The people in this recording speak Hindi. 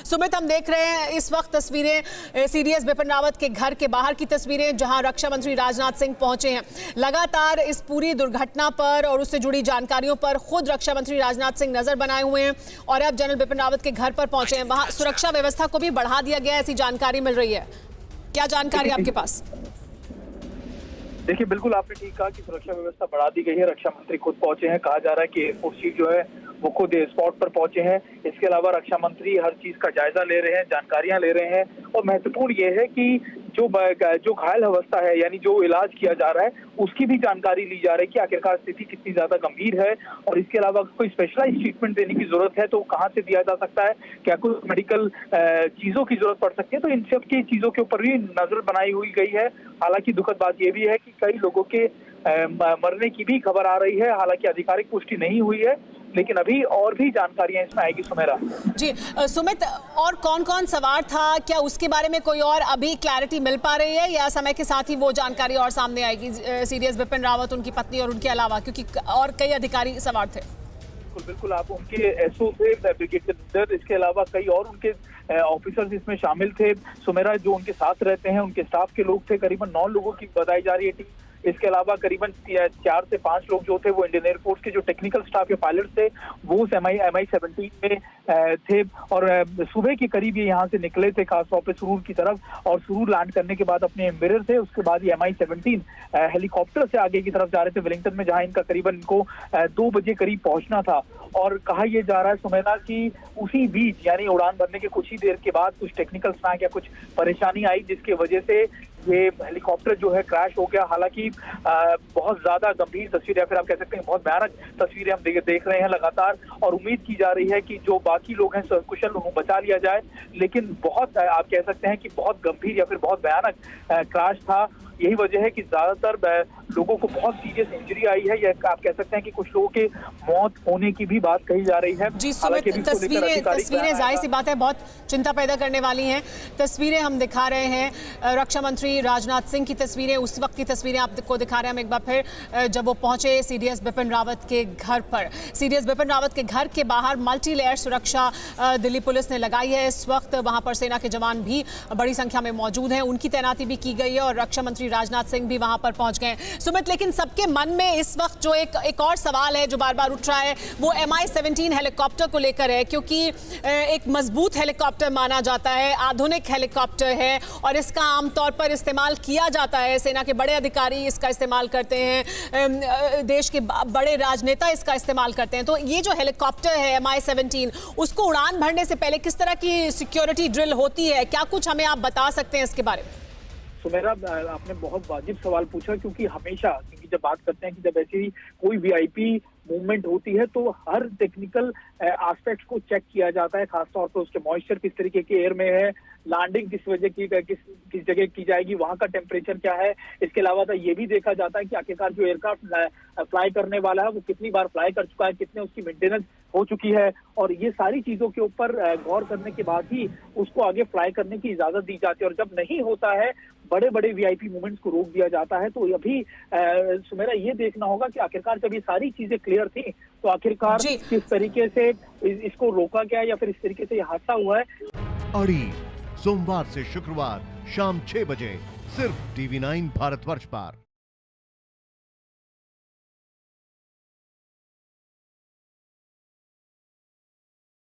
सुमित, हम देख रहे हैं इस वक्त तस्वीरें सीडीएस बिपिन रावत के घर के बाहर की तस्वीरें, जहां रक्षा मंत्री राजनाथ सिंह पहुंचे हैं। लगातार इस पूरी दुर्घटना पर और उससे जुड़ी जानकारियों पर खुद रक्षा मंत्री राजनाथ सिंह नजर बनाए हुए हैं और अब जनरल बिपिन रावत के घर पर पहुंचे हैं। वहां सुरक्षा व्यवस्था को भी बढ़ा दिया गया, ऐसी जानकारी मिल रही है। क्या जानकारी आपके पास? देखिए, बिल्कुल आपने ठीक कहा कि सुरक्षा व्यवस्था बढ़ा दी गई है। रक्षा मंत्री खुद पहुंचे हैं। कहा जा रहा है कि एयरफोर्स चीफ जो है वो खुद स्पॉट पर पहुंचे हैं। इसके अलावा रक्षा मंत्री हर चीज का जायजा ले रहे हैं, जानकारियां ले रहे हैं। और महत्वपूर्ण ये है कि जो घायल अवस्था है, यानी जो इलाज किया जा रहा है, उसकी भी जानकारी ली जा रही है कि आखिरकार स्थिति कितनी ज्यादा गंभीर है और इसके अलावा कोई स्पेशलाइज ट्रीटमेंट देने की जरूरत है तो कहाँ से दिया जा सकता है, क्या कुछ मेडिकल चीजों की जरूरत पड़ सकती है। तो इन सब की चीजों के ऊपर भी नजर बनाई हुई गई है। हालांकि दुखद बात यह भी है कि कई लोगों के मरने की भी खबर आ रही है। हालांकि आधिकारिक पुष्टि नहीं हुई है, लेकिन अभी और भी जानकारियां इसमें आएगी। सुमेरा जी, सुमित, और कौन कौन सवार था, क्या उसके बारे में कोई और अभी क्लैरिटी मिल पा रही है या समय के साथ ही वो जानकारी और सामने आएगी? सीडीएस बिपिन रावत, उनकी पत्नी और उनके अलावा, क्योंकि और कई अधिकारी सवार थे। बिल्कुल आप उनके एसओ थे, ब्रिगेडियर, इसके अलावा कई और उनके ऑफिसर्स इसमें शामिल थे। सुमेरा, जो उनके साथ रहते हैं उनके स्टाफ के लोग थे। करीबन 9 लोगों की बताई जा रही है टीम। इसके अलावा करीबन 4 से 5 लोग जो थे वो इंडियन एयरफोर्स के जो टेक्निकल स्टाफ या पायलट थे वो उस MI-17 में थे। और सुबह के करीब ये यहाँ से निकले थे, खासतौर पे सुरूर की तरफ, और सुरूर लैंड करने के बाद अपने एम्बेरर थे। उसके बाद ये MI-17 हेलीकॉप्टर से आगे की तरफ जा रहे थे वेलिंगटन में, जहाँ इनका करीबन इनको 2 बजे करीब पहुंचना था। और कहा यह जा रहा है सुमेना कि उसी बीच, यानी उड़ान भरने के कुछ ही देर के बाद कुछ टेक्निकल स्नैक या कुछ परेशानी आई, जिसकी वजह से ये हेलीकॉप्टर जो है क्रैश हो गया। हालांकि बहुत ज्यादा गंभीर तस्वीर या फिर आप कह सकते हैं बहुत भयानक तस्वीरें हम देख रहे हैं लगातार, और उम्मीद की जा रही है कि जो बाकी लोग हैं कुशल उन्हें बचा लिया जाए। लेकिन बहुत आप कह सकते हैं कि बहुत गंभीर या फिर बहुत भयानक क्रैश था। यही वजह है कि ज्यादातर लोगों को बहुत सीरियस इंजरी आई है, या आप कह सकते हैं कि कुछ लोगों के मौत होने की भी बात कही जा रही है। जी सुमित, तस्वीरें जाहिर सी बात है बहुत चिंता पैदा करने वाली हैं। तस्वीरें हम दिखा रहे हैं, रक्षा मंत्री राजनाथ सिंह की तस्वीरें, उस वक्त की तस्वीरें आपको दिखा रहे हैं हम एक बार फिर, जब वो पहुंचे सीडीएस बिपिन रावत के घर पर। सीडीएस बिपिन रावत के घर के बाहर मल्टी लेयर सुरक्षा दिल्ली पुलिस ने लगाई है। इस वक्त वहां पर सेना के जवान भी बड़ी संख्या में मौजूद हैं, उनकी तैनाती भी की गई है और रक्षा मंत्री राजनाथ सिंह भी वहां पर पहुंच गए। सुमित, लेकिन सबके मन में इस वक्त जो एक और सवाल है जो बार बार उठ रहा है, वो MI-17 हेलीकॉप्टर को लेकर है, क्योंकि एक मजबूत हेलीकॉप्टर माना जाता है, आधुनिक हेलीकॉप्टर है और इसका आमतौर पर इस्तेमाल किया जाता है। सेना के बड़े अधिकारी इसका इस्तेमाल करते हैं, देश के बड़े राजनेता इसका इस्तेमाल करते हैं। तो ये जो हेलीकॉप्टर है MI-17, उसको उड़ान भरने से पहले किस तरह की सिक्योरिटी ड्रिल होती है? क्या कुछ हमें आप बता सकते हैं इसके बारे में? तो मेरा आपने बहुत वाजिब सवाल पूछा, क्योंकि हमेशा जब बात करते हैं कि जब ऐसी कोई VIP मूवमेंट होती है तो हर टेक्निकल एस्पेक्ट को चेक किया जाता है, खासतौर पर उसके मॉइस्चर किस तरीके के एयर में है, लैंडिंग किस जगह की जाएगी, वहां का टेम्परेचर क्या है। इसके अलावा तो ये भी देखा जाता है कि आखिरकार जो एयरक्राफ्ट फ्लाई करने वाला है वो कितनी बार फ्लाई कर चुका है, कितने उसकी मेंटेनेंस हो चुकी है, और ये सारी चीजों के ऊपर गौर करने के बाद ही उसको आगे फ्लाई करने की इजाजत दी जाती है। और जब नहीं होता है, बड़े बड़े VIP मूवमेंट्स को रोक दिया जाता है। तो अभी सुमेरा ये देखना होगा कि आखिरकार जब ये सारी चीजें क्लियर थी तो आखिरकार किस तरीके से इसको रोका गया या फिर इस तरीके से ये हादसा हुआ है। अड़ी सोमवार से शुक्रवार शाम 6 बजे सिर्फ TV9 भारतवर्ष पर।